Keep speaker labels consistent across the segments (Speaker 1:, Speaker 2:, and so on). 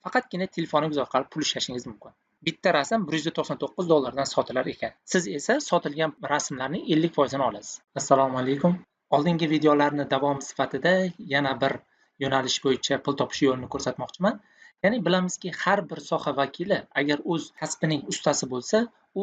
Speaker 1: faqatgina telefoningiz orqali pul ishlashingiz mumkin. Bitta rasm $199 sotilar ekan. Siz esa sotilgan rasmlarning 50% ni olasiz. Assalomu alaykum. Oldingi videolarni davomi sifatida yana bir yo'nalish bo'yicha pul topish yo'lini ko'rsatmoqchiman. Ya'ni bilamizki, har bir soha vakili agar o'z kasbining ustasi bo'lsa, u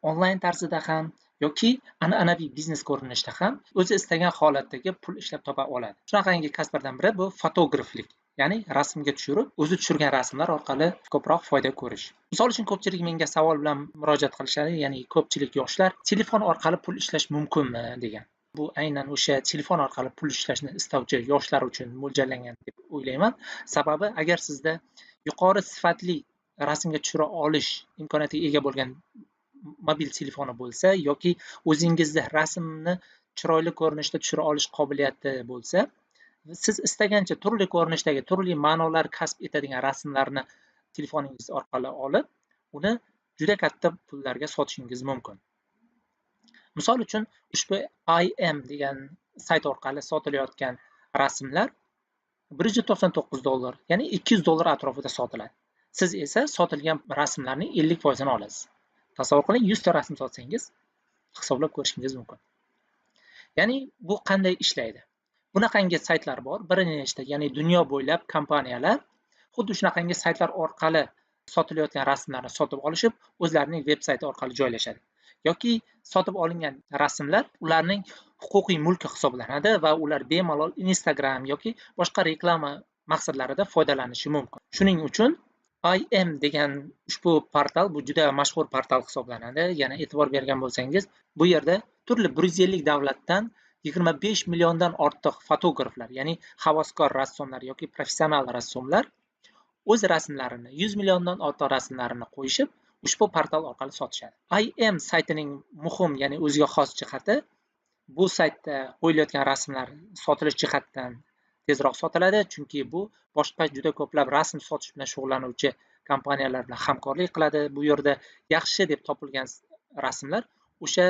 Speaker 1: onlayn tarzida ham yoki an'anaviy biznes ko'rinishda ham o'zi istagan holatdagi pul ishlab topa oladi. Shunaqangi kasblardan biri bu fotograflik. Ya'ni rasmga tushirib, o'zi tushirgan rasmlar orqali ko'proq foyda ko'rish. Misol uchun ko'pchilik menga savol bilan murojaat qilishadi, ya'ni ko'pchilik yoshlar telefon orqali pul ishlash mumkinmi degan. Bu aynan o'sha telefon orqali pul ishlashni istovchi yoshlar uchun mo'ljallangan deb o'ylayman. Sababi agar sizda yuqori sifatli rasmga tushira olish imkoniyatiga ega bo'lgan mobil telefoni bo'lsa yoki o'zingizda rasmni chiroyli ko'rinishda tushira olish qobiliyati bo'lsa, siz istagancha turli ko'rinishdagi, turli ma'nolar kasb etadigan rasmlarni telefoningiz orqali olib, uni juda katta pullarga sotishingiz mumkin. Misol uchun, ushbu IM degan sayt orqali sotilayotgan rasmlar $199, ya'ni $200 atrofida sotiladi. Siz esa sotilgan rasmlarning 50% ni olasiz. Tasavvur qiling, 100 ta rasm sotsangiz, hisoblab ko'rishingiz mumkin. Ya'ni bu qanday ishlaydi? Bunaqangi saytlar bor, bir nechta, ya'ni dunyo bo'ylab kompaniyalar xuddi shunaqangi saytlar orqali sotilayotgan rasmlarni sotib olishib, o'zlarining veb-sayti orqali joylashadi. Yoki sotib olingan rasmlar ularning huquqiy mulki hisoblanadi va ular bemalol Instagram yoki boshqa reklama maqsadlarida foydalanishi mumkin. Shuning uchun IM degan ushbu portal bu juda mashhur portal hisoblanadi. Yana e'tibor bergan bo'lsangiz, bu yerda turli 150 davlatdan 25 milliondan ortiq fotograflar, ya'ni havaskor rassomlar yoki professional rassomlar o'z rasmlarini, 100 milliondan ortiq rasmlarini qo'yishib, ushbu portal orqali sotishadi. IM saytining muhim, ya'ni o'ziga xos jihati, bu saytda qo'yilayotgan rasmlar sotilish jihatidan tezroq sotiladi, chunki bu boshqa juda ko'plab rasm sotish bilan shug'ullanuvchi kompaniyalar bilan hamkorlik qiladi. Bu yerda yaxshi deb topilgan rasmlar o'sha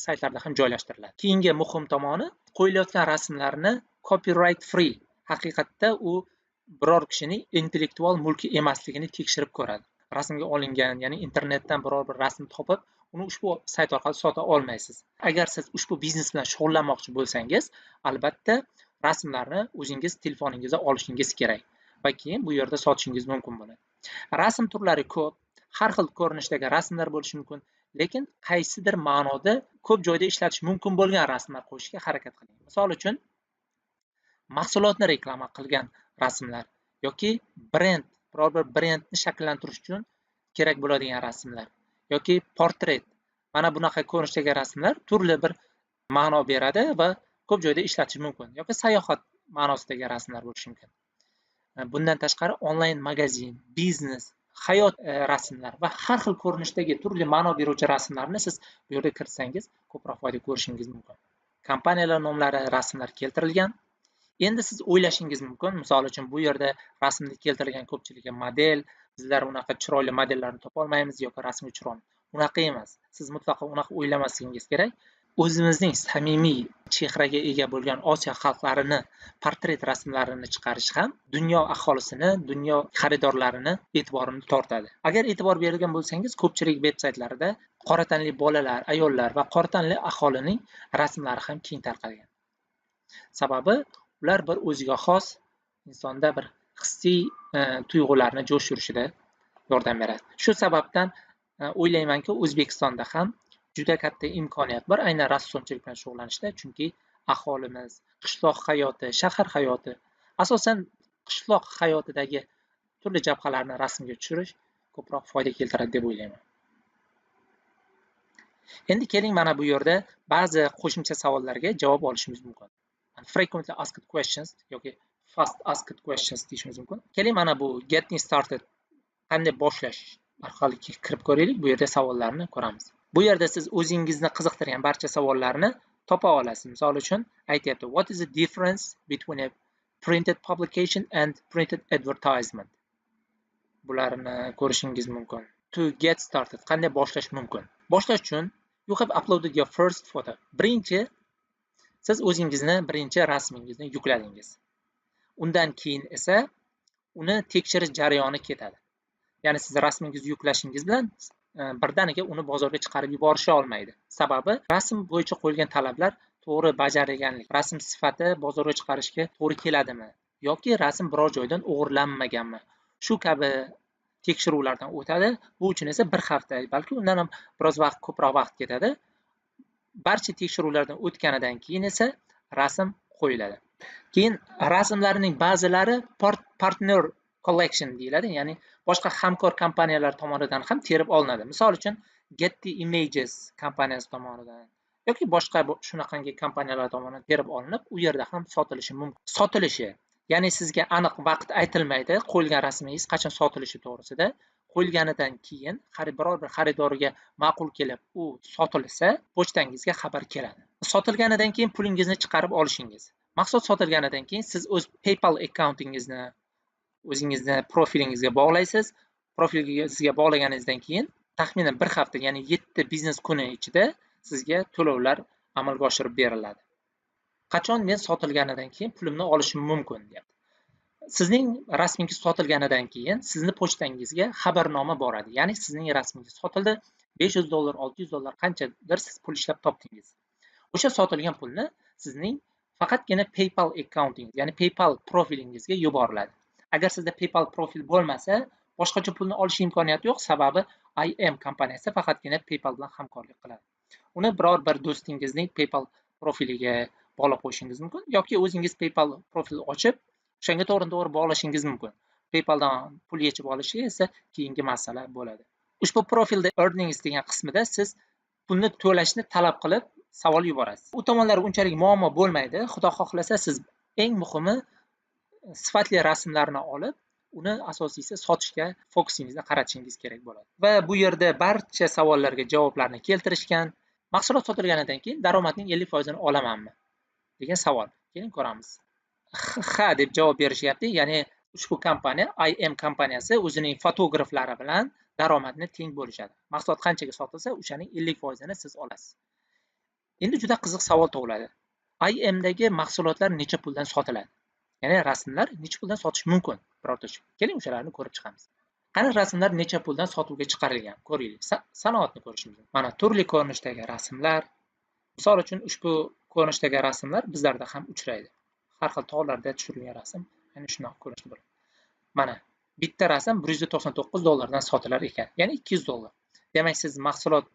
Speaker 1: saytlarda ham joylashtiriladi. Keyingi muhim tomoni, qo'yilayotgan rasmlarni copyright free. Haqiqatda u biror kishining intellektual mulki emasligini tekshirib ko'radi. Rasmga olingan, ya'ni internetdan biror bir rasm topib, uni ushbu sayt orqali sota olmaysiz. Agar siz ushbu biznes bilan shug'ullanmoqchi bo'lsangiz, albatta rasmlarni o'zingiz telefoningizga olishingiz kerak va keyin bu yerda sotishingiz mumkin buni. Rasm turlari ko'p, har xil ko'rinishdagi rasmlar bo'lishi mumkin, lekin qaysidir ma'noda ko'p joyda ishlatish mumkin bo'lgan rasmlar qo'yishga harakat qiling. Misol uchun, mahsulotni reklama qilgan rasmlar yoki biror bir brendni shakllantirish uchun kerak bo'ladigan rasmlar yoki portret. Mana bunaqa ko'rinishdagi rasmlar turli bir ma'no beradi va ko'p joyda ishlatish mumkin. Yoki sayohat ma'nosidagi rasmlar bo'lishi mumkin. Bundan tashqari onlayn magazin, biznes, hayot rasmlar va har xil ko'rinishdagi turli ma'no beruvchi rasmlarni siz bu yerga kiritsangiz ko'proq foyda ko'rishingiz mumkin. Kompaniyalar nomlari, rasmlar keltirilgan. Endi siz o'ylashingiz mumkin, misol uchun bu yerda rasmni keltirilgan ko'pchiligi model, bizlar unaqa chiroyli modellarni topa olmaymiz yoki rasmi chiroyli. Unaqa emas. Siz mutlaqo unaqa o'ylamasligingiz kerak. O'zimizning samimiy chehraga ega bo'lgan Osiyo xalqlarini portret rasmlarini chiqarish ham dunyo aholisini, dunyo xaridorlarini e'tiborini tortadi. Agar e'tibor bergan bo'lsangiz, ko'pchilik veb-saytlarida qora tanli bolalar, ayollar va qora tanli aholining rasmlari ham keng tarqalgan. Sababi ular bir o'ziga xos insonda bir hissiy tuyg'ularni jo'shtirishida yordam beradi. Shu sababdan o'ylaymanki, O'zbekistonda ham juda katta imkoniyat bor aynan rassomchilik bilan shug'ullanishda, chunki aholimiz, qishloq hayoti, shahar hayoti, asosan qishloq hayotidagi turli jabhalarni rasmga tushirish ko'proq foyda keltiradi deb o'ylayman. Endi keling, mana bu yerda ba'zi qo'shimcha savollarga javob olishimiz mumkin. Frequently asked questions yoki fast asked questions deyishimiz mumkin. Keling, mana bu getting started, qanday boshlash orqali kirib ko'raylik. Bu yerda savollarni ko'ramiz. Bu yerda siz o'zingizni qiziqtirgan barcha savollarni topa olasiz. Misol uchun aytyapti, what is the difference between a printed publication and printed advertisement? Bularni ko'rishingiz mumkin. To get started, qanday boshlash mumkin? Boshlash uchun you have uploaded your first photo. Birinchi siz o'zingizni birinchi rasmingizni yukladingiz. Undan keyin esa uni tekshirish jarayoni ketadi. Ya'ni siz rasmingizni yuklashingiz bilan birdaniga uni bozorga chiqarib yuborisha olmaydi. Sababi rasm bo'yicha qo'yilgan talablar to'g'ri bajarilganlik, rasm sifati bozorga chiqarishga to'g'ri keladimi yoki rasm biror joydan o'g'irlanmaganmi? Shu kabi tekshiruvlardan o'tadi. Bu uchun esa bir hafta, balki undan ham biroz vaqt, ko'proq vaqt ketadi. Barcha tekshiruvlardan o'tganidan keyin esa rasm qo'yiladi. Keyin rasmlarning ba'zilari partner collection deyiladi, ya'ni boshqa hamkor kompaniyalar tomonidan ham terib olinadi. Misol uchun Getty Images kompaniyasi tomonidan yoki boshqa shunaqangi kompaniyalar tomonidan terib olinib, u yerda ham sotilishi mumkin. Sotilishi, ya'ni sizga aniq vaqt aytilmaydi qo'yilgan rasmingiz qachon sotilishi to'g'risida. Qo'yilganidan keyin biror bir xaridorga ma'qul kelib u sotilsa, pochtangizga xabar keladi. Sotilganidan keyin pulingizni chiqarib olishingiz. Mahsulot sotilganidan keyin siz o'z PayPal akkauntingizni o'zingizni profilingizga bog'laysiz. Profilingizga bog'laganingizdan keyin taxminan bir hafta, ya'ni 7 biznes kuni ichida sizga to'lovlar amalga oshirib beriladi. Qachon men sotilganidan keyin pulimni olishim mumkin deyapti. Sizning rasmingiz sotilganidan keyin sizni pochtangizga xabarnoma boradi. Ya'ni sizning rasmingiz sotildi, $500, $600 qanchadir siz pul ishlab topdingiz. O'sha sotilgan pulni sizning faqatgina PayPal akkauntingiz, ya'ni PayPal profilingizga yuboriladi. Agar sizda PayPal profil bo'lmasa, boshqacha pulni olish imkoniyati yo'q, sababi IM kompaniyasi faqatgina PayPal bilan hamkorlik qiladi. Uni biror bir do'stingizning PayPal profiliga bog'lab qo'yishingiz mumkin yoki o'zingiz PayPal profil ochib, o'shanga to'g'ri bog'lashingiz mumkin. PayPaldan pul yechib olishi esa keyingi masala bo'ladi. Ushbu profilda earnings degan qismida siz pulni to'lashni talab qilib savol yuborasiz. U tomonlar unchalik muammo bo'lmaydi. Xudo xohlasa siz eng muhimi sifatli rasmlarni olib, uni asosiysi sotishga fokusingizni qaratishingiz kerak bo'ladi. Va bu yerda barcha savollarga javoblarni keltirishgan. Mahsulot sotilganidan keyin daromadning 50% ni olamanmi degan savol. Keling ko'ramiz. Ha deb javob berishyapti. Ya'ni ushbu kompaniya, IM kompaniyasi o'zining fotograflari bilan daromadni teng bo'lishadi. Mahsulot qanchaga sotilsa, o'shaning 50% ni siz olasiz. Endi juda qiziq savol tug'iladi. IMdagi mahsulotlar necha puldan sotiladi? Ya'ni rasmlar necha puldan sotish mumkin birorta uchun? Keling o'shalarni ko'rib chiqamiz. Qani rasmlar necha puldan sotuvga chiqarilgan? Ko'raylik. Sanoatni ko'rishimiz mumkin. Mana turli ko'rinishdagi rasmlar. Misol uchun ushbu ko'rinishdagi rasmlar bizlarda ham uchraydi. Har xil tog'larda tushirilgan rasm, ya'ni shunaqa ko'rinishda bo'ladi. Mana bitta rasm $199 dan sotilar ekan, ya'ni $200. Demak, siz mahsulot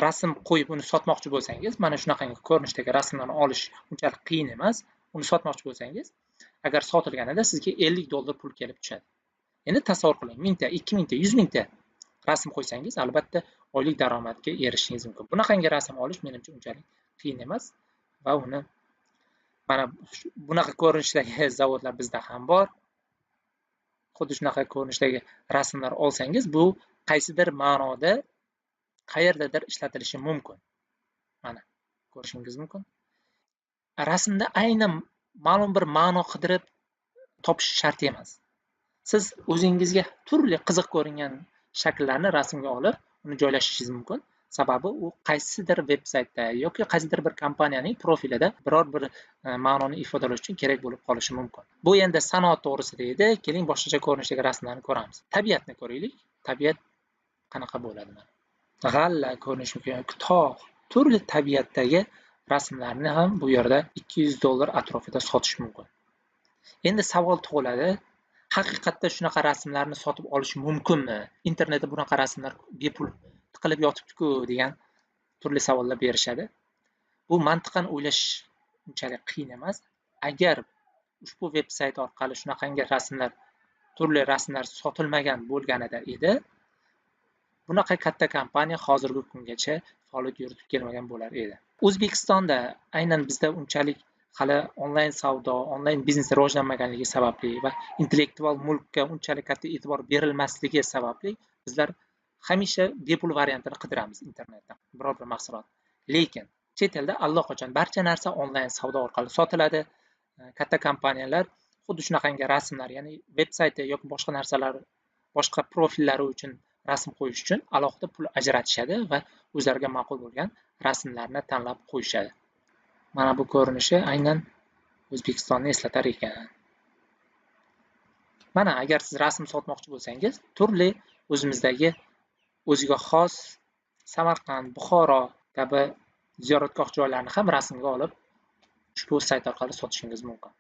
Speaker 1: rasm qo'yib uni sotmoqchi bo'lsangiz, mana shunaqangi ko'rinishdagi rasmlarni olish unchalik qiyin emas. Uni sotmoqchi bo'lsangiz, agar sotilganida sizga $50 pul kelib tushadi. Endi tasavvur qiling, 1000 ta, 2000 ta, 100 ming ta rasm qo'ysangiz, albatta oylik daromadga erishishingiz mumkin. Bunaqangi rasm olish menimcha unchalik qiyin emas va uni mana bunaqa ko'rinishdagi zavodlar bizda ham bor. Xuddi shunaqa ko'rinishdagi rasmlar olsangiz, bu qaysidir ma'noda qayerdadir ishlatilishi mumkin. Mana ko'rishingiz mumkin. Rasmda aynan ma'lum bir ma'no qidirib topish shart emas. Siz o'zingizga turli qiziq ko'ringan shakllarni rasmga olib, uni joylashishingiz mumkin. Sababi u qaysidir veb-saytda yoki qaysidir bir kompaniyaning profilida biror bir ma'noni ifodalash uchun kerak bo'lib qolishi mumkin. Bu endi sanoat to'g'risida edi. Keling boshqacha ko'rinishdagi rasmlarni ko'ramiz. Tabiatni ko'raylik. Tabiat qanaqa bo'ladi mana? G'alla ko'rinishi mumkin, tog', turli tabiatdagi rasmlarni ham bu yerda $200 atrofida sotish mumkin. Endi savol tug'iladi. Haqiqatda shunaqa rasmlarni sotib olish mumkinmi? Internetda bunaqa rasmlar bepul tiqilib yotibdi-ku degan turli savollar berishadi. Bu mantiqan o'ylash unchalik qiyin emas. Agar ushbu veb-sayt orqali shunaqangi rasmlar, turli rasmlar sotilmagan bo'lganida edi, bunaqa katta kompaniya hozirgi kungacha faoliyat yuritib kelmagan bo'lar edi. O'zbekistonda aynan bizda unchalik hali onlayn savdo, onlayn biznes rivojlanmaganligi sababli va intellektual mulkka unchalik katta e'tibor berilmasligi sababli bizlar hamisha bepul variantini qidiramiz internetda biror bir mahsulot. Lekin chet elda allaqachon barcha narsa onlayn savdo orqali sotiladi. Katta kompaniyalar xuddi shunaqangi rasmlar, ya'ni veb-sayti yoki boshqa narsalar, boshqa profillari uchun rasm qo'yish uchun alohida pul ajratishadi va o'zlariga ma'qul bo'lgan rasmlarni tanlab qo'yishadi. Mana bu ko'rinishi aynan O'zbekistonni eslatar ekan. Mana agar siz rasm sotmoqchi bo'lsangiz, turli o'zimizdagi o'ziga xos Samarqand, Buxoro kabi ziyoratgoh joylarni ham rasmga olib, ushbu sayt orqali sotishingiz mumkin.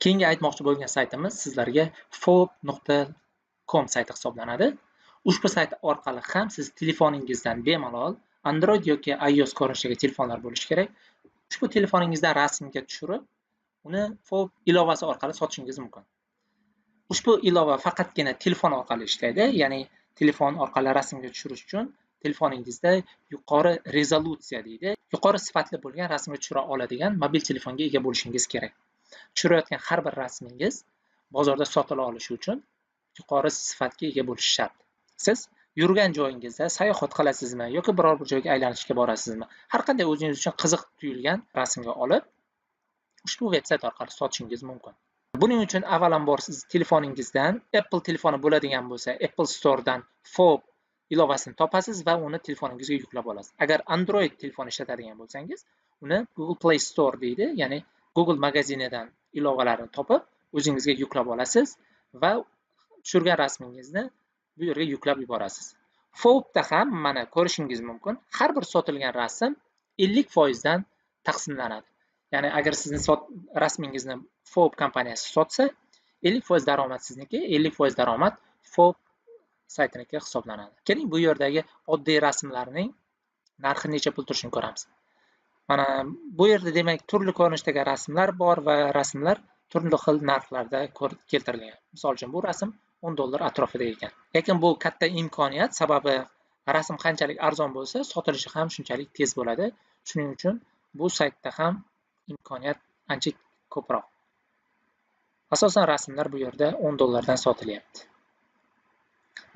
Speaker 1: Keyingi aytmoqchi bo'lgan saytimiz sizlarga fob.com sayti hisoblanadi. Ushbu sayt orqali ham siz telefoningizdan bemalol Android yoki iOS ko'rinishidagi telefonlar bo'lishi kerak. Ushbu telefoningizdan rasmga tushirib, uni fob ilovasi orqali sotishingiz mumkin. Ushbu ilova faqatgina telefon orqali ishlaydi, ya'ni telefon orqali rasmga tushirish uchun telefoningizda yuqori rezolyutsiya deydi, yuqori sifatli bo'lgan rasmga tushira oladigan mobil telefonga ega bo'lishingiz kerak. Tushirayotgan har bir rasmingiz bozorda sotila olishi uchun yuqori sifatga ega bo'lishi shart. Siz yurgan joyingizda sayohat qilasizmi yoki biror bir joyga aylanishga borasizmi, har qanday o'zingiz uchun qiziq tuyulgan rasmga olib, ushbu veb-sayt orqali sotishingiz mumkin. Buning uchun avvalambor siz telefoningizdan Apple telefoni bo'ladigan bo'lsa, Apple Store'dan fob ilovasini topasiz va uni telefoningizga yuklab olasiz. Agar Android telefon ishlatadigan bo'lsangiz, uni Google Play Store deydi, ya'ni Google magazinidan ilovalarni topib, o'zingizga yuklab olasiz va tushirgan rasmingizni bu yerga yuklab yuborasiz. Fobda ham mana ko'rishingiz mumkin, har bir sotilgan rasm 50% dan taqsimlanadi. Ya'ni agar sizni rasmingizni fob kompaniyasi sotsa, 50% daromad sizniki, 50% daromad fob saytiniki hisoblanadi. Keling, bu yerdagi oddiy rasmlarning narxi necha pul turishini ko'ramiz. Mana bu yerda demak turli ko'rinishdagi rasmlar bor va rasmlar turli xil narxlarda keltirilgan. Misol uchun bu rasm $10 atrofida ekan. Lekin bu katta imkoniyat, sababi rasm qanchalik arzon bo'lsa, sotilishi ham shunchalik tez bo'ladi. Shuning uchun bu saytda ham imkoniyat ancha ko'proq. Asosan rasmlar bu yerda $10 dan sotilyapti.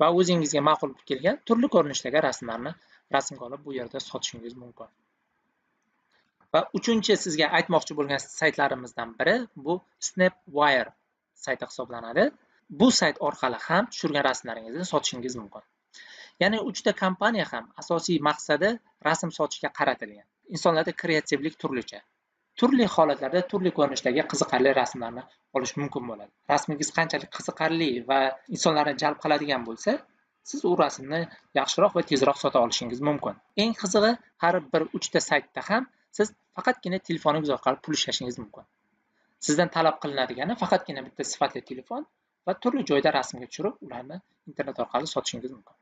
Speaker 1: Va o'zingizga ma'qul kelgan turli ko'rinishdagi rasmlarni rasmga olib bu yerda sotishingiz mumkin. Va uchinchi sizga aytmoqchi bo'lgan saytlarimizdan biri bu Snapwire sayti hisoblanadi. Bu sayt orqali ham tushirgan rasmlaringizni sotishingiz mumkin. Ya'ni uchta kompaniya ham asosiy maqsadi rasm sotishga qaratilgan. Insonlarda kreativlik turlicha. Turli holatlarda turli ko'rinishdagi qiziqarli rasmlarni olish mumkin bo'ladi. Rasmingiz qanchalik qiziqarli va insonlarni jalb qiladigan bo'lsa, siz u rasmni yaxshiroq va tezroq sota olishingiz mumkin. Eng qizig'i, har bir uchta saytda ham siz faqatgina telefoningiz orqali pul ishlashingiz mumkin. Sizdan talab qilinadigan faqatgina bitta sifatli telefon va turli joyda rasmga tushirib, ularni internet orqali sotishingiz mumkin.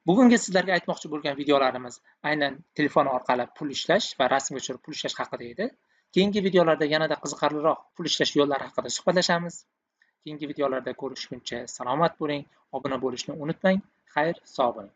Speaker 1: Bugungi sizlarga aytmoqchi bo'lgan videolarimiz aynan telefon orqali pul ishlash va rasmga tushirib pul ishlash haqida edi. Keyingi videolarda yanada qiziqarliroq pul ishlash yo'llari haqida suhbatlashamiz. Keyingi videolarda ko'rishguncha salomat bo'ling, obuna bo'lishni unutmang. Xayr, sog' bo'ling.